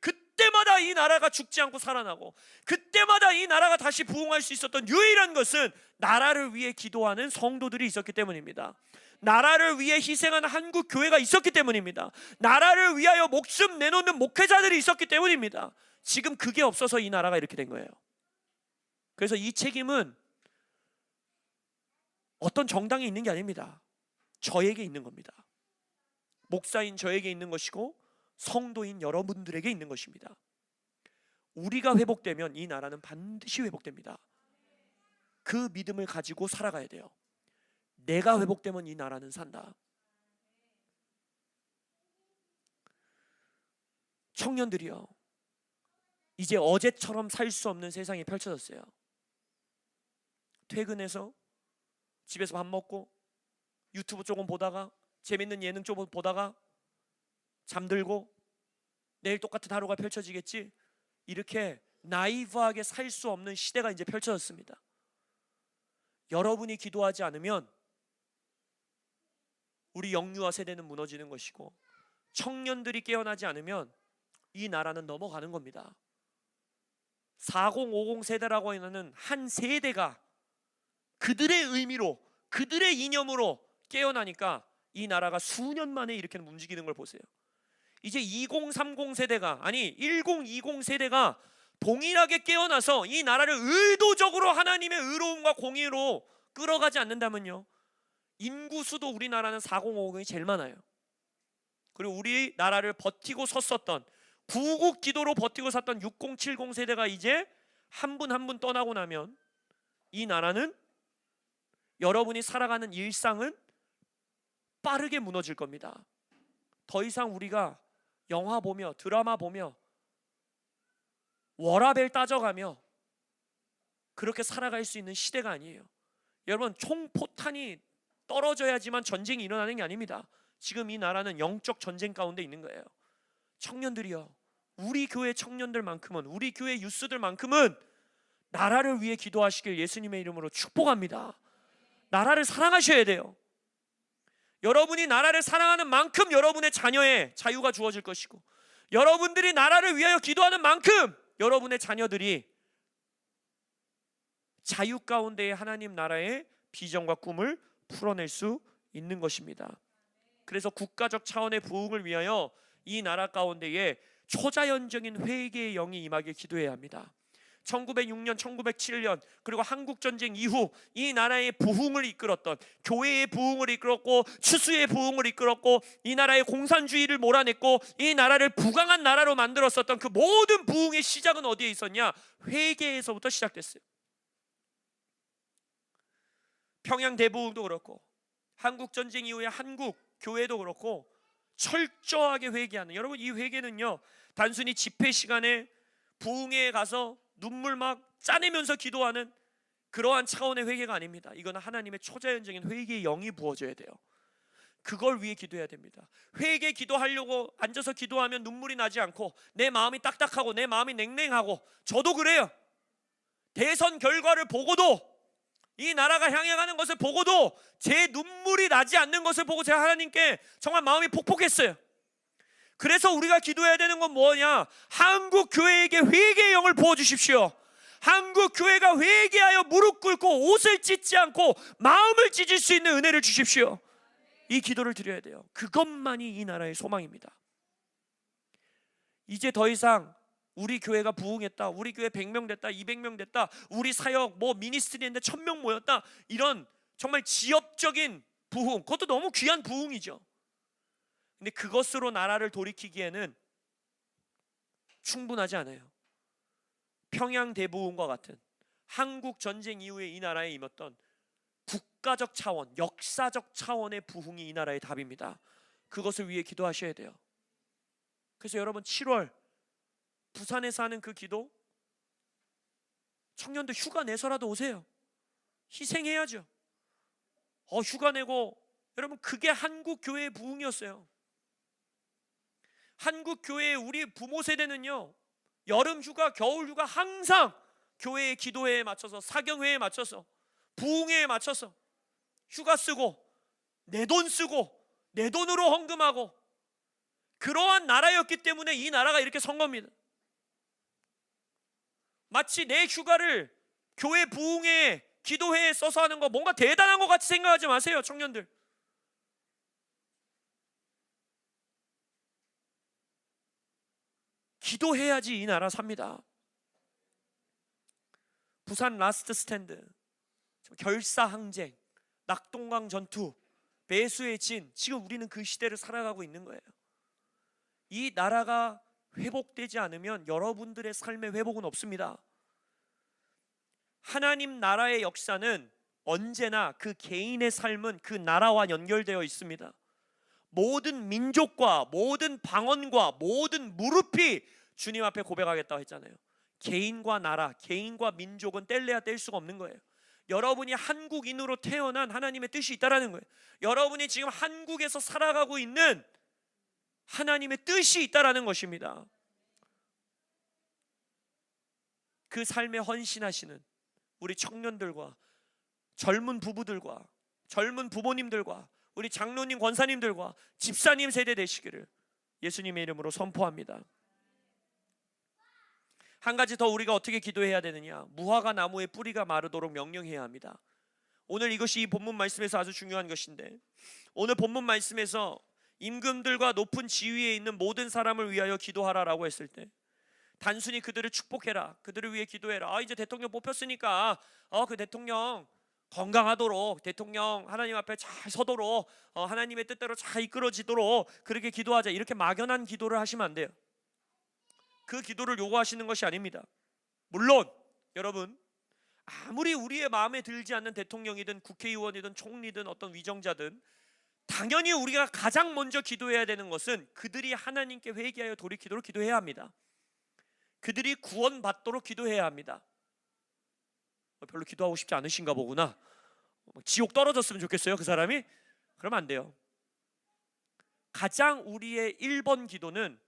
그때마다 이 나라가 죽지 않고 살아나고, 그때마다 이 나라가 다시 부흥할 수 있었던 유일한 것은 나라를 위해 기도하는 성도들이 있었기 때문입니다. 나라를 위해 희생하는 한국 교회가 있었기 때문입니다. 나라를 위하여 목숨 내놓는 목회자들이 있었기 때문입니다. 지금 그게 없어서 이 나라가 이렇게 된 거예요. 그래서 이 책임은 어떤 정당에 있는 게 아닙니다. 저에게 있는 겁니다. 목사인 저에게 있는 것이고 성도인 여러분들에게 있는 것입니다. 우리가 회복되면 이 나라는 반드시 회복됩니다. 그 믿음을 가지고 살아가야 돼요. 내가 회복되면 이 나라는 산다. 청년들이요, 이제 어제처럼 살 수 없는 세상이 펼쳐졌어요. 퇴근해서 집에서 밥 먹고 유튜브 조금 보다가 재밌는 예능 조금 보다가 잠들고 내일 똑같은 하루가 펼쳐지겠지, 이렇게 나이브하게 살 수 없는 시대가 이제 펼쳐졌습니다. 여러분이 기도하지 않으면 우리 영유아 세대는 무너지는 것이고, 청년들이 깨어나지 않으면 이 나라는 넘어가는 겁니다. 4050 세대라고 하는 한 세대가 그들의 의미로, 그들의 이념으로 깨어나니까 이 나라가 수년 만에 이렇게 움직이는 걸 보세요. 이제 2030 세대가, 아니 1020 세대가 동일하게 깨어나서 이 나라를 의도적으로 하나님의 의로움과 공의로 끌어가지 않는다면요, 인구수도 우리나라는 4050이 제일 많아요. 그리고 우리 나라를 버티고 섰었던, 구국 기도로 버티고 섰던 6070 세대가 이제 한 분 한 분 떠나고 나면 이 나라는, 여러분이 살아가는 일상은 빠르게 무너질 겁니다. 더 이상 우리가 영화 보며 드라마 보며 워라밸 따져가며 그렇게 살아갈 수 있는 시대가 아니에요. 여러분, 총포탄이 떨어져야지만 전쟁이 일어나는 게 아닙니다. 지금 이 나라는 영적 전쟁 가운데 있는 거예요. 청년들이요, 우리 교회 청년들만큼은, 우리 교회 유스들만큼은 나라를 위해 기도하시길 예수님의 이름으로 축복합니다. 나라를 사랑하셔야 돼요. 여러분이 나라를 사랑하는 만큼 여러분의 자녀의 자유가 주어질 것이고, 여러분들이 나라를 위하여 기도하는 만큼 여러분의 자녀들이 자유 가운데의 하나님 나라의 비전과 꿈을 풀어낼 수 있는 것입니다. 그래서 국가적 차원의 부흥을 위하여 이 나라 가운데에 초자연적인 회개의 영이 임하길 기도해야 합니다. 1906년, 1907년 그리고 한국전쟁 이후 이 나라의 부흥을 이끌었던, 교회의 부흥을 이끌었고 추수의 부흥을 이끌었고 이 나라의 공산주의를 몰아냈고 이 나라를 부강한 나라로 만들었었던 그 모든 부흥의 시작은 어디에 있었냐? 회개에서부터 시작됐어요. 평양 대부흥도 그렇고 한국전쟁 이후에 한국 교회도 그렇고 철저하게 회개하는, 여러분 이 회개는요 단순히 집회 시간에 부흥회에 가서 눈물 막 짜내면서 기도하는 그러한 차원의 회개가 아닙니다. 이거는 하나님의 초자연적인 회개의 영이 부어져야 돼요. 그걸 위해 기도해야 됩니다. 회개 기도하려고 앉아서 기도하면 눈물이 나지 않고 내 마음이 딱딱하고 내 마음이 냉랭하고, 저도 그래요. 대선 결과를 보고도, 이 나라가 향해 가는 것을 보고도 제 눈물이 나지 않는 것을 보고 제가 하나님께 정말 마음이 폭폭했어요. 그래서 우리가 기도해야 되는 건 뭐냐? 한국 교회에게 회개의 영을 부어주십시오. 한국 교회가 회개하여 무릎 꿇고 옷을 찢지 않고 마음을 찢을 수 있는 은혜를 주십시오. 이 기도를 드려야 돼요. 그것만이 이 나라의 소망입니다. 이제 더 이상 우리 교회가 부흥했다, 우리 교회 100명 됐다, 200명 됐다, 우리 사역 뭐 미니스트리 했는데 1000명 모였다, 이런 정말 지역적인 부흥, 그것도 너무 귀한 부흥이죠. 근데 그것으로 나라를 돌이키기에는 충분하지 않아요. 평양 대부흥과 같은 한국 전쟁 이후에 이 나라에 임했던 국가적 차원, 역사적 차원의 부흥이 이 나라의 답입니다. 그것을 위해 기도하셔야 돼요. 그래서 여러분 7월 부산에서 하는 그 기도, 청년들 휴가 내서라도 오세요. 희생해야죠. 휴가 내고, 여러분 그게 한국 교회의 부흥이었어요. 한국 교회의 우리 부모 세대는요, 여름 휴가, 겨울 휴가 항상 교회의 기도회에 맞춰서, 사경회에 맞춰서, 부흥회에 맞춰서 휴가 쓰고 내 돈 쓰고 내 돈으로 헌금하고, 그러한 나라였기 때문에 이 나라가 이렇게 선 겁니다. 마치 내 휴가를 교회 부흥회에, 기도회에 써서 하는 거 뭔가 대단한 것 같이 생각하지 마세요, 청년들. 기도해야지 이 나라 삽니다. 부산 라스트 스탠드, 결사항쟁, 낙동강 전투, 배수의 진, 지금 우리는 그 시대를 살아가고 있는 거예요. 이 나라가 회복되지 않으면 여러분들의 삶의 회복은 없습니다. 하나님 나라의 역사는 언제나 그 개인의 삶은 그 나라와 연결되어 있습니다. 모든 민족과 모든 방언과 모든 무릎이 주님 앞에 고백하겠다고 했잖아요. 개인과 나라, 개인과 민족은 뗄래야 뗄 수가 없는 거예요. 여러분이 한국인으로 태어난 하나님의 뜻이 있다라는 거예요. 여러분이 지금 한국에서 살아가고 있는 하나님의 뜻이 있다라는 것입니다. 그 삶에 헌신하시는 우리 청년들과 젊은 부부들과 젊은 부모님들과 우리 장로님, 권사님들과 집사님 세대 되시기를 예수님의 이름으로 선포합니다. 한 가지 더 우리가 어떻게 기도해야 되느냐? 무화과 나무의 뿌리가 마르도록 명령해야 합니다. 오늘 이것이 이 본문 말씀에서 아주 중요한 것인데, 오늘 본문 말씀에서 임금들과 높은 지위에 있는 모든 사람을 위하여 기도하라라고 했을 때 단순히 그들을 축복해라, 그들을 위해 기도해라, 이제 대통령 뽑혔으니까 그 대통령 건강하도록, 대통령 하나님 앞에 잘 서도록, 하나님의 뜻대로 잘 이끌어지도록 그렇게 기도하자, 이렇게 막연한 기도를 하시면 안 돼요. 그 기도를 요구하시는 것이 아닙니다. 물론 여러분, 아무리 우리의 마음에 들지 않는 대통령이든 국회의원이든 총리든 어떤 위정자든 당연히 우리가 가장 먼저 기도해야 되는 것은 그들이 하나님께 회개하여 돌이키도록 기도해야 합니다. 그들이 구원받도록 기도해야 합니다. 별로 기도하고 싶지 않으신가 보구나. 지옥 떨어졌으면 좋겠어요, 그 사람이? 그러면 안 돼요. 가장 우리의 1번 기도는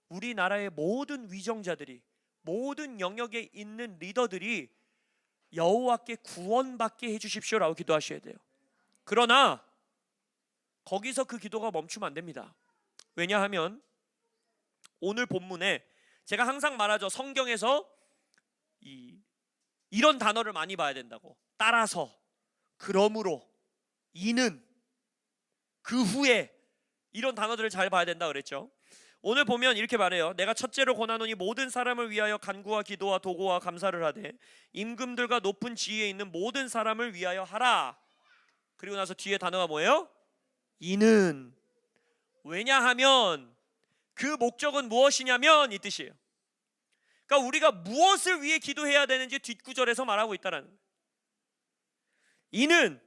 우리나라의 모든 위정자들이, 모든 영역에 있는 리더들이 여호와께 구원받게 해주십시오라고 기도하셔야 돼요. 그러나 거기서 그 기도가 멈추면 안 됩니다. 왜냐하면 오늘 본문에 제가 항상 말하죠. 성경에서 이런 단어를 많이 봐야 된다고. 따라서, 그러므로, 이는, 그 후에, 이런 단어들을 잘 봐야 된다 그랬죠. 오늘 보면 이렇게 말해요. 내가 첫째로 권하노니 모든 사람을 위하여 간구와 기도와 도고와 감사를 하되 임금들과 높은 지위에 있는 모든 사람을 위하여 하라. 그리고 나서 뒤에 단어가 뭐예요? 이는. 왜냐하면, 그 목적은 무엇이냐면 이 뜻이에요. 그러니까 우리가 무엇을 위해 기도해야 되는지 뒷구절에서 말하고 있다는 거예요. 이는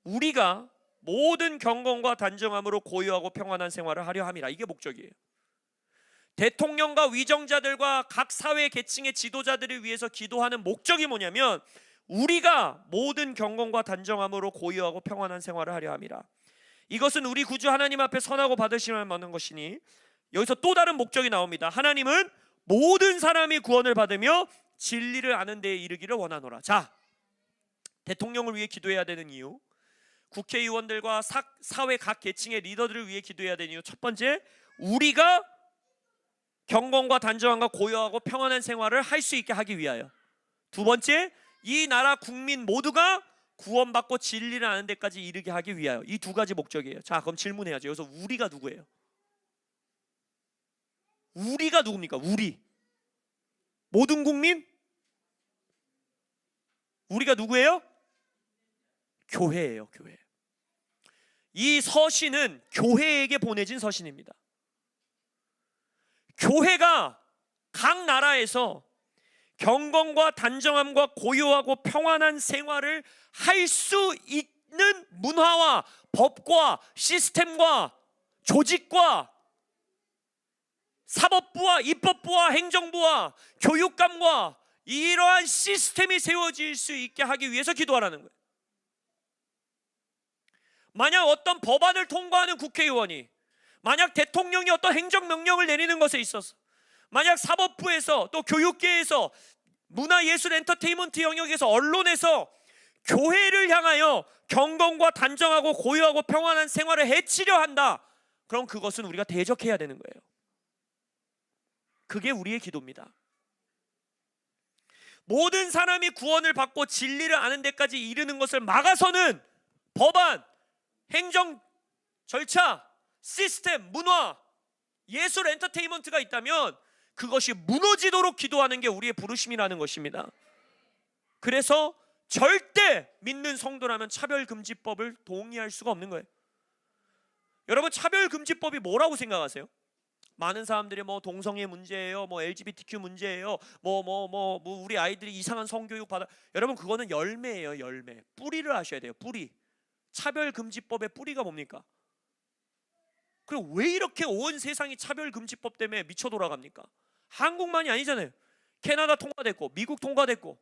우리가 모든 경건과 단정함으로 고요하고 평안한 생활을 하려 함이라. 이게 목적이에요. 대통령과 위정자들과 각 사회 계층의 지도자들을 위해서 기도하는 목적이 뭐냐면 우리가 모든 경건과 단정함으로 고요하고 평안한 생활을 하려 함이라. 이것은 우리 구주 하나님 앞에 선하고 받으시면 많은 것이니, 여기서 또 다른 목적이 나옵니다. 하나님은 모든 사람이 구원을 받으며 진리를 아는 데에 이르기를 원하노라. 자, 대통령을 위해 기도해야 되는 이유, 국회의원들과 사회 각 계층의 리더들을 위해 기도해야 되는 이유, 첫 번째, 우리가 경건과 단정함과 고요하고 평안한 생활을 할 수 있게 하기 위하여. 두 번째, 이 나라 국민 모두가 구원받고 진리를 아는 데까지 이르게 하기 위하여. 이 두 가지 목적이에요. 자, 그럼 질문해야죠. 여기서 우리가 누구예요? 우리가 누굽니까? 우리. 모든 국민? 우리가 누구예요? 교회예요, 교회. 이 서신은 교회에게 보내진 서신입니다. 교회가 각 나라에서 경건과 단정함과 고요하고 평안한 생활을 할 수 있는 문화와 법과 시스템과 조직과 사법부와 입법부와 행정부와 교육감과 이러한 시스템이 세워질 수 있게 하기 위해서 기도하라는 거예요. 만약 어떤 법안을 통과하는 국회의원이, 만약 대통령이 어떤 행정명령을 내리는 것에 있어서, 만약 사법부에서 또 교육계에서 문화, 예술, 엔터테인먼트 영역에서 언론에서 교회를 향하여 경건과 단정하고 고요하고 평안한 생활을 해치려 한다, 그럼 그것은 우리가 대적해야 되는 거예요. 그게 우리의 기도입니다. 모든 사람이 구원을 받고 진리를 아는 데까지 이르는 것을 막아서는 법안, 행정 절차, 시스템, 문화, 예술, 엔터테인먼트가 있다면 그것이 무너지도록 기도하는 게 우리의 부르심이라는 것입니다. 그래서 절대 믿는 성도라면 차별금지법을 동의할 수가 없는 거예요. 여러분, 차별금지법이 뭐라고 생각하세요? 많은 사람들이 뭐 동성애 문제예요, 뭐 LGBTQ 문제예요, 뭐 우리 아이들이 이상한 성교육 받아. 여러분, 그거는 열매예요, 열매. 뿌리를 아셔야 돼요, 뿌리. 차별금지법의 뿌리가 뭡니까? 그리고 왜 이렇게 온 세상이 차별금지법 때문에 미쳐 돌아갑니까? 한국만이 아니잖아요. 캐나다 통과됐고, 미국 통과됐고,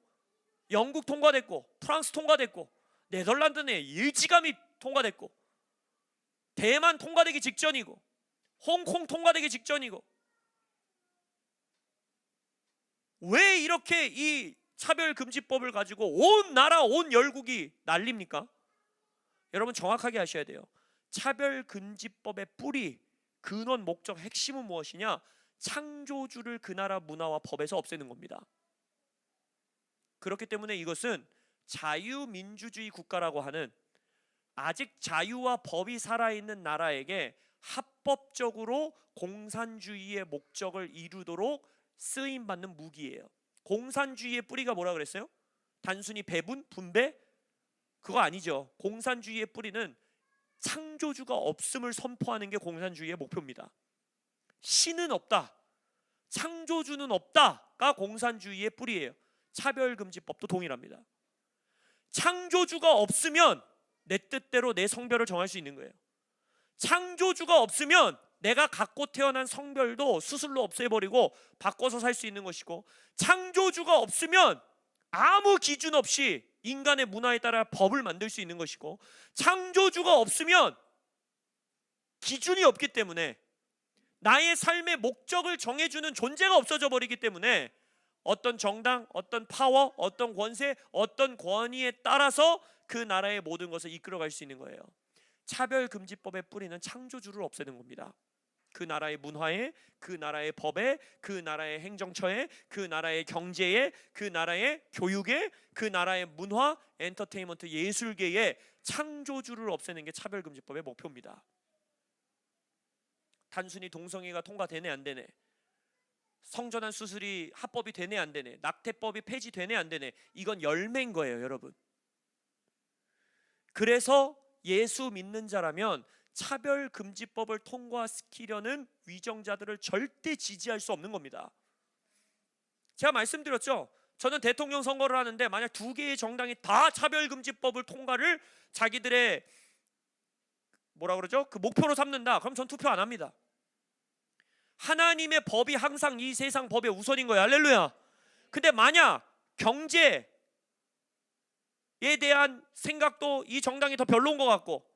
영국 통과됐고, 프랑스 통과됐고, 네덜란드는 일찌감이 통과됐고, 대만 통과되기 직전이고, 홍콩 통과되기 직전이고. 왜 이렇게 이 차별금지법을 가지고 온 나라 온 열국이 난립니까? 여러분 정확하게 아셔야 돼요. 차별금지법의 뿌리, 근원, 목적, 핵심은 무엇이냐? 창조주를 그 나라 문화와 법에서 없애는 겁니다. 그렇기 때문에 이것은 자유민주주의 국가라고 하는, 아직 자유와 법이 살아있는 나라에게 합법적으로 공산주의의 목적을 이루도록 쓰임받는 무기예요. 공산주의의 뿌리가 뭐라 그랬어요? 단순히 배분, 분배? 그거 아니죠. 공산주의의 뿌리는 창조주가 없음을 선포하는 게 공산주의의 목표입니다. 신은 없다, 창조주는 없다가 공산주의의 뿌리예요. 차별금지법도 동일합니다. 창조주가 없으면 내 뜻대로 내 성별을 정할 수 있는 거예요. 창조주가 없으면 내가 갖고 태어난 성별도 수술로 없애버리고 바꿔서 살 수 있는 것이고, 창조주가 없으면 아무 기준 없이 인간의 문화에 따라 법을 만들 수 있는 것이고, 창조주가 없으면 기준이 없기 때문에 나의 삶의 목적을 정해주는 존재가 없어져 버리기 때문에 어떤 정당, 어떤 파워, 어떤 권세, 어떤 권위에 따라서 그 나라의 모든 것을 이끌어갈 수 있는 거예요. 차별금지법의 뿌리는 창조주를 없애는 겁니다. 그 나라의 문화에, 그 나라의 법에, 그 나라의 행정처에, 그 나라의 경제에, 그 나라의 교육에, 그 나라의 문화, 엔터테인먼트, 예술계에 창조주를 없애는 게 차별금지법의 목표입니다. 단순히 동성애가 통과되네 안 되네, 성전환 수술이 합법이 되네 안 되네, 낙태법이 폐지되네 안 되네, 이건 열매인 거예요, 여러분. 그래서 예수 믿는 자라면 차별금지법을 통과시키려는 위정자들을 절대 지지할 수 없는 겁니다. 제가 말씀드렸죠. 저는 대통령 선거를 하는데 만약 두 개의 정당이 다 차별금지법을 통과를 자기들의 뭐라 그러죠? 그 목표로 삼는다, 그럼 전 투표 안 합니다. 하나님의 법이 항상 이 세상 법의 우선인 거예요. 할렐루야. 근데 만약 경제에 대한 생각도 이 정당이 더 별로인 것 같고,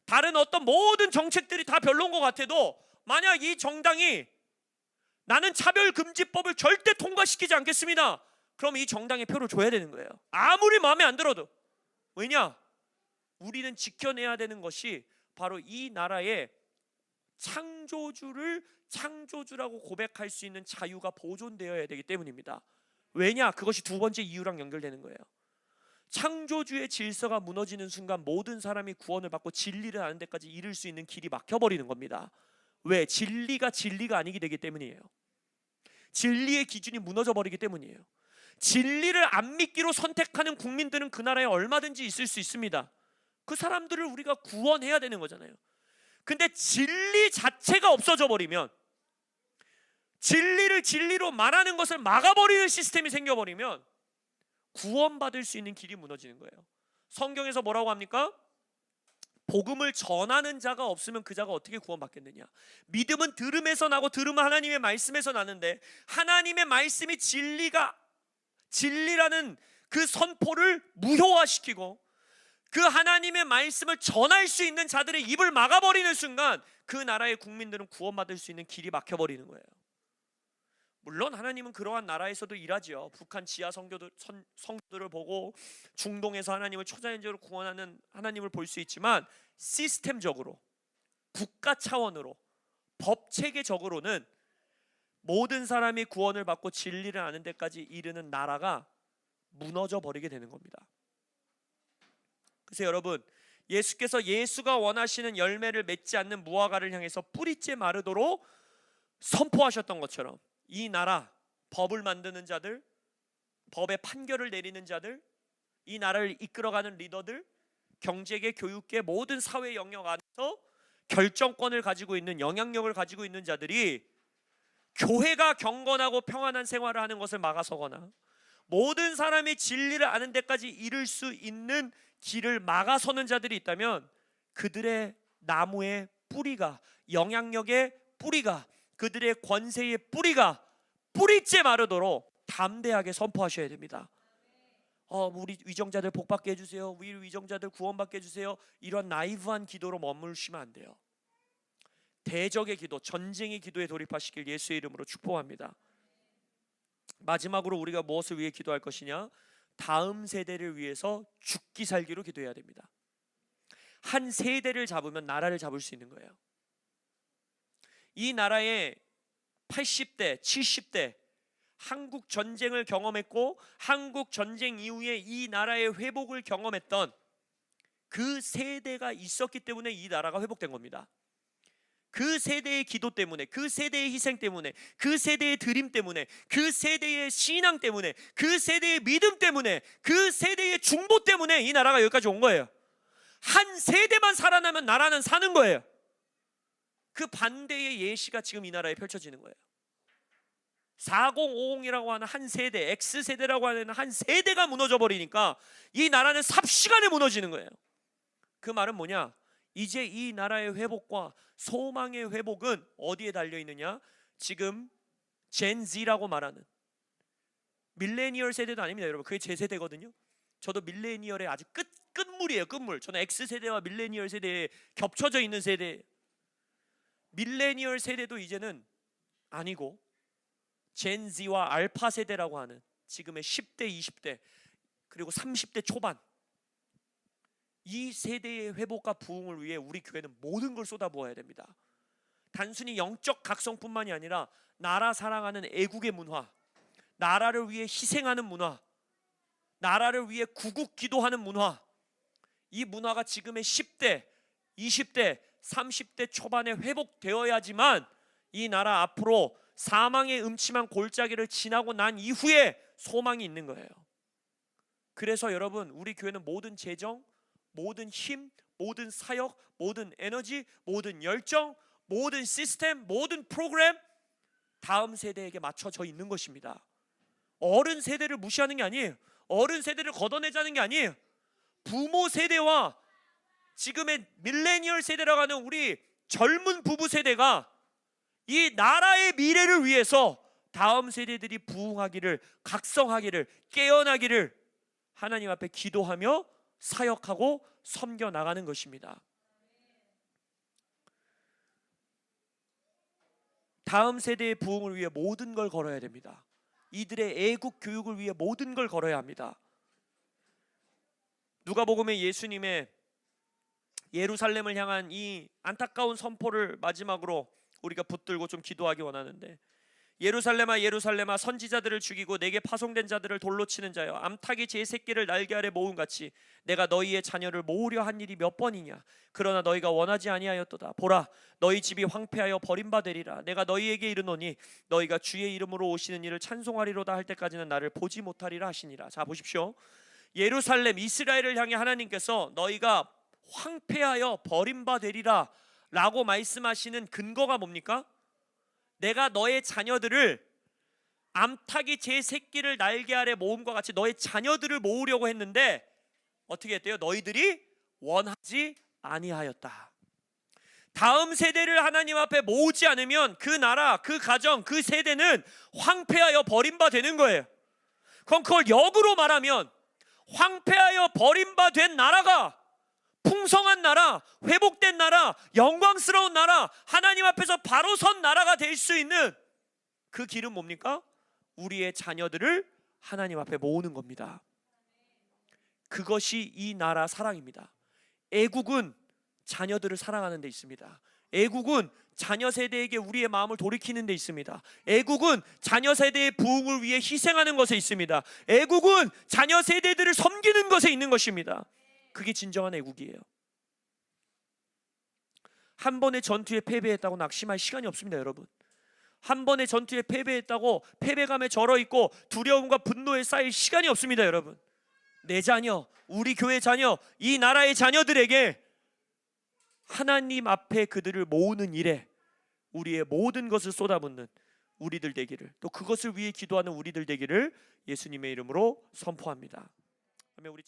다른 어떤 모든 정책들이 다 별로인 것 같아도, 만약 이 정당이 나는 차별금지법을 절대 통과시키지 않겠습니다, 그럼 이 정당에 표를 줘야 되는 거예요. 아무리 마음에 안 들어도. 왜냐? 우리는 지켜내야 되는 것이 바로 이 나라의 창조주를 창조주라고 고백할 수 있는 자유가 보존되어야 되기 때문입니다. 왜냐? 그것이 두 번째 이유랑 연결되는 거예요. 창조주의 질서가 무너지는 순간 모든 사람이 구원을 받고 진리를 아는 데까지 이를 수 있는 길이 막혀버리는 겁니다. 왜? 진리가 아니게 되기 때문이에요. 진리의 기준이 무너져 버리기 때문이에요. 진리를 안 믿기로 선택하는 국민들은 그 나라에 얼마든지 있을 수 있습니다. 그 사람들을 우리가 구원해야 되는 거잖아요. 근데 진리 자체가 없어져 버리면, 진리를 진리로 말하는 것을 막아버리는 시스템이 생겨버리면 구원받을 수 있는 길이 무너지는 거예요. 성경에서 뭐라고 합니까? 복음을 전하는 자가 없으면 그 자가 어떻게 구원받겠느냐. 믿음은 들음에서 나고 들음은 하나님의 말씀에서 나는데, 하나님의 말씀이 진리라는 그 선포를 무효화시키고 그 하나님의 말씀을 전할 수 있는 자들의 입을 막아버리는 순간 그 나라의 국민들은 구원받을 수 있는 길이 막혀버리는 거예요. 물론 하나님은 그러한 나라에서도 일하지요. 북한 지하 성도들을 보고 중동에서 하나님을 초자연적으로 구원하는 하나님을 볼 수 있지만, 시스템적으로, 국가 차원으로, 법 체계적으로는 모든 사람이 구원을 받고 진리를 아는 데까지 이르는 나라가 무너져 버리게 되는 겁니다. 그래서 여러분, 예수께서 예수가 원하시는 열매를 맺지 않는 무화과를 향해서 뿌리째 마르도록 선포하셨던 것처럼, 이 나라, 법을 만드는 자들, 법의 판결을 내리는 자들, 이 나라를 이끌어가는 리더들, 경제계, 교육계, 모든 사회 영역 안에서 결정권을 가지고 있는, 영향력을 가지고 있는 자들이 교회가 경건하고 평안한 생활을 하는 것을 막아서거나 모든 사람이 진리를 아는 데까지 이를 수 있는 길을 막아서는 자들이 있다면, 그들의 나무의 뿌리가, 영향력의 뿌리가, 그들의 권세의 뿌리가 뿌리째 마르도록 담대하게 선포하셔야 됩니다. 우리 위정자들 복받게 해주세요, 우리 위정자들 구원받게 해주세요, 이런 나이브한 기도로 머무르시면 안 돼요. 대적의 기도, 전쟁의 기도에 돌입하시길 예수의 이름으로 축복합니다. 마지막으로 우리가 무엇을 위해 기도할 것이냐? 다음 세대를 위해서 죽기 살기로 기도해야 됩니다. 한 세대를 잡으면 나라를 잡을 수 있는 거예요. 이 나라의 80대, 70대 한국 전쟁을 경험했고 한국 전쟁 이후에 이 나라의 회복을 경험했던 그 세대가 있었기 때문에 이 나라가 회복된 겁니다. 그 세대의 기도 때문에, 그 세대의 희생 때문에, 그 세대의 드림 때문에, 그 세대의 신앙 때문에, 그 세대의 믿음 때문에, 그 세대의 중보 때문에 이 나라가 여기까지 온 거예요. 한 세대만 살아나면 나라는 사는 거예요. 그 반대의 예시가 지금 이 나라에 펼쳐지는 거예요. 4050이라고 하는 한 세대, X세대라고 하는 한 세대가 무너져 버리니까 이 나라는 삽시간에 무너지는 거예요. 그 말은 뭐냐? 이제 이 나라의 회복과 소망의 회복은 어디에 달려 있느냐? 지금 젠지라고 말하는 밀레니얼 세대도 아닙니다, 여러분. 그게 제 세대거든요. 저도 밀레니얼의 아주 끝물이에요, 끝물. 저는 X세대와 밀레니얼 세대에 겹쳐져 있는 세대. 밀레니얼 세대도 이제는 아니고 젠지와 알파 세대라고 하는 지금의 10대, 20대 그리고 30대 초반, 이 세대의 회복과 부흥을 위해 우리 교회는 모든 걸 쏟아부어야 됩니다. 단순히 영적 각성뿐만이 아니라 나라 사랑하는 애국의 문화, 나라를 위해 희생하는 문화, 나라를 위해 구국 기도하는 문화, 이 문화가 지금의 10대, 20대, 30대 초반에 회복되어야지만 이 나라 앞으로 사망의 음침한 골짜기를 지나고 난 이후에 소망이 있는 거예요. 그래서 여러분, 우리 교회는 모든 재정, 모든 힘, 모든 사역, 모든 에너지, 모든 열정, 모든 시스템, 모든 프로그램 다음 세대에게 맞춰져 있는 것입니다. 어른 세대를 무시하는 게 아니에요. 어른 세대를 걷어내자는 게 아니에요. 부모 세대와 지금의 밀레니얼 세대라고 하는 우리 젊은 부부 세대가 이 나라의 미래를 위해서 다음 세대들이 부흥하기를, 각성하기를, 깨어나기를 하나님 앞에 기도하며 사역하고 섬겨 나가는 것입니다. 다음 세대의 부흥을 위해 모든 걸 걸어야 됩니다. 이들의 애국 교육을 위해 모든 걸 걸어야 합니다. 누가복음에 예수님의 예루살렘을 향한 이 안타까운 선포를 마지막으로 우리가 붙들고 좀 기도하기 원하는데, 예루살렘아 예루살렘아 선지자들을 죽이고 내게 파송된 자들을 돌로 치는 자여, 암탉이 제 새끼를 날개 아래 모음같이 내가 너희의 자녀를 모으려 한 일이 몇 번이냐. 그러나 너희가 원하지 아니하였도다. 보라, 너희 집이 황폐하여 버림받으리라. 내가 너희에게 이르노니 너희가 주의 이름으로 오시는 이를 찬송하리로다 할 때까지는 나를 보지 못하리라 하시니라. 자, 보십시오. 예루살렘, 이스라엘을 향해 하나님께서 너희가 황폐하여 버림받으리라 라고 말씀하시는 근거가 뭡니까? 내가 너의 자녀들을, 암탉이 제 새끼를 날개 아래 모음과 같이 너의 자녀들을 모으려고 했는데 어떻게 했대요? 너희들이 원하지 아니하였다. 다음 세대를 하나님 앞에 모으지 않으면 그 나라, 그 가정, 그 세대는 황폐하여 버림받는 거예요. 그럼 그걸 역으로 말하면 황폐하여 버림받은 나라가 풍성한 나라, 회복된 나라, 영광스러운 나라, 하나님 앞에서 바로 선 나라가 될 수 있는 그 길은 뭡니까? 우리의 자녀들을 하나님 앞에 모으는 겁니다. 그것이 이 나라 사랑입니다. 애국은 자녀들을 사랑하는 데 있습니다. 애국은 자녀 세대에게 우리의 마음을 돌이키는 데 있습니다. 애국은 자녀 세대의 부흥을 위해 희생하는 것에 있습니다. 애국은 자녀 세대들을 섬기는 것에 있는 것입니다. 그게 진정한 애국이에요. 한 번의 전투에 패배했다고 낙심할 시간이 없습니다, 여러분. 한 번의 전투에 패배했다고 패배감에 절어있고 두려움과 분노에 쌓일 시간이 없습니다, 여러분. 내 자녀, 우리 교회 자녀, 이 나라의 자녀들에게 하나님 앞에 그들을 모으는 일에 우리의 모든 것을 쏟아붓는 우리들 되기를, 또 그것을 위해 기도하는 우리들 되기를 예수님의 이름으로 선포합니다. 그러면 우리